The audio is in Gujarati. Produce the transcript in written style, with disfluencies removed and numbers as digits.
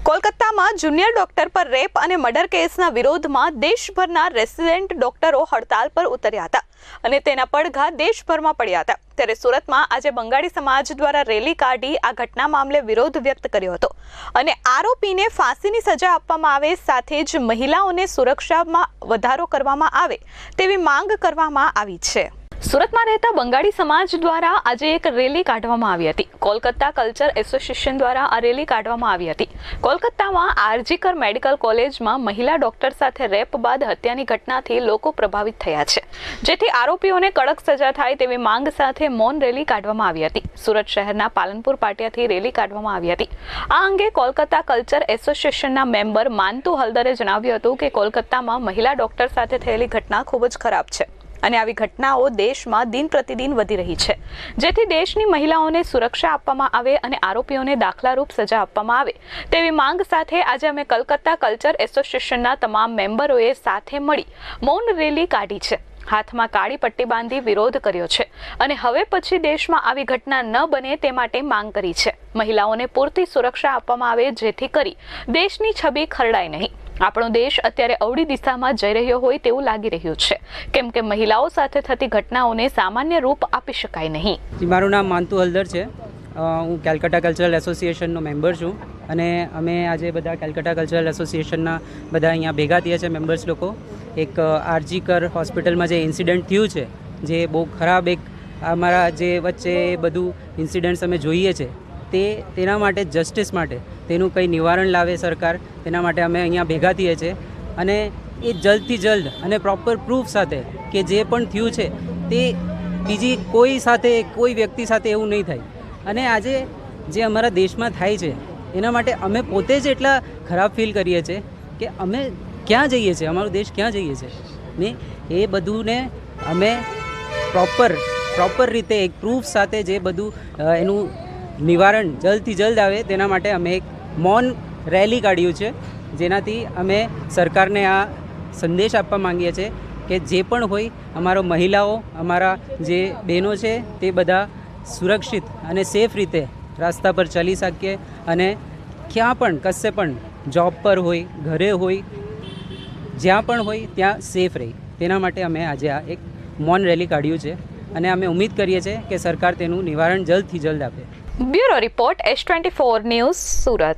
કોલકાતામાં જુનિયર ડોક્ટર પર રેપ અને મર્ડર કેસના વિરોધમાં દેશભરના રેસિડેન્ટ ડોક્ટરો હડતાલ પર ઉતર્યા હતા અને તેના પડઘા દેશભરમાં પડ્યા હતા। ત્યારે સુરતમાં આજે બંગાળી સમાજ દ્વારા રેલી કાઢી આ ઘટના મામલે વિરોધ વ્યક્ત કર્યો હતો અને આરોપીને ફાંસીની સજા આપવામાં આવે, સાથે જ મહિલાઓને સુરક્ષામાં વધારો કરવામાં આવે તેવી માંગ કરવામાં આવી છે। સુરતમાં રહેતા બંગાળી સમાજ દ્વારા આજે એક રેલી કાઢવામાં આવી હતી। કોલકાતા કલ્ચર એસોસિએશન દ્વારા આ રેલી કાઢવામાં આવી હતી। કોલકાતામાં આરજીકર મેડિકલ કોલેજમાં મહિલા ડોક્ટર સાથે રેપ બાદ હત્યાની ઘટનાથી લોકો પ્રભાવિત થયા છે, જેથી આરોપીઓને કડક સજા થાય તેવી માંગ સાથે મૌન રેલી કાઢવામાં આવી હતી। સુરત શહેરના પાલનપુર પાટિયાથી રેલી કાઢવામાં આવી હતી। આ અંગે કોલકાતા કલ્ચર એસોસિએશનના મેમ્બર માનતુ હલદરે જણાવ્યું હતું કે કોલકાતામાં મહિલા ડોક્ટર સાથે થયેલી ઘટના ખૂબ જ ખરાબ છે અને આવી ઘટનાઓ દેશમાં દિન પ્રતિદિન વધી રહી છે, જેથી દેશની મહિલાઓને સુરક્ષા આપવામાં આવે અને આરોપીઓને દાખલારૂપ સજા આપવામાં આવે તેવી માંગ સાથે આજે અમે કલકત્તા કલ્ચર એસોસિએશનના તમામ મેમ્બરોએ સાથે મળી મૌન રેલી કાઢી છે, હાથમાં કાળી પટ્ટી બાંધી વિરોધ કર્યો છે અને હવે પછી દેશમાં આવી ઘટના ન બને તે માટે માંગ કરી છે। મહિલાઓને પૂરતી સુરક્ષા આપવામાં આવે જેથી કરી દેશની છબી ખરડાય નહીં। આપણો દેશ અત્યારે અવળી દિશામાં જઈ રહ્યો હોય તેવું લાગી રહ્યું છે, કેમ કે મહિલાઓ સાથે થતી ઘટનાઓને સામાન્ય રૂપ આપી શકાય નહીં। મારું નામ માનતુ હલદર છે। હું કેલકટા કલ્ચરલ એસોસિએશનનો મેમ્બર છું અને અમે આજે બધા કેલકટા કલ્ચરલ એસોસિએશનના બધા અહીંયા ભેગા થયા છે મેમ્બર્સ લોકો। એક આરજીકર હોસ્પિટલમાં જે ઇન્સિડન્ટ થયું છે, જે બહુ ખરાબ એક અમારા જે વચ્ચે બધું ઇન્સિડન્ટ્સ અમે જોઈએ છે, તેના માટે જસ્ટિસ માટે તેનું કંઈ નિવારણ લાવે સરકાર, તેના માટે અમે અહીંયા ભેગા થઈએ છીએ અને એ જલ્દથી જલ્દ અને પ્રોપર પ્રૂફ સાથે કે જે પણ થયું છે તે બીજી કોઈ સાથે, કોઈ વ્યક્તિ સાથે એવું નહીં થાય। અને આજે જે અમારા દેશમાં થાય છે એના માટે અમે પોતે જ એટલા ખરાબ ફીલ કરીએ છીએ કે અમે ક્યાં જઈએ છીએ, અમારો દેશ ક્યાં જઈએ છીએ ને એ બધુંને અમે પ્રોપર રીતે એક પ્રૂફ સાથે જે બધું એનું નિવારણ જલ્દથી જલ્દ આવે તેના માટે અમે એક મૌન રેલી કાઢ્યું છે, જેનાથી અમે સરકારને આ સંદેશ આપવા માંગીએ છીએ કે જે પણ હોય અમારો મહિલાઓ, અમારા જે બહેનો છે તે બધા સુરક્ષિત અને સેફ રીતે રસ્તા પર ચાલી શકીએ અને ક્યાં પણ કશે પણ જોબ પર હોય, ઘરે હોય, જ્યાં પણ હોય ત્યાં સેફ રહે, તેના માટે અમે આજે આ એક મૌન રેલી કાઢ્યું છે અને અમે ઉમ્મીદ કરીએ છીએ કે સરકાર તેનું નિવારણ જલ્દથી જલ્દ આપે। Bureau report S24 news Surat.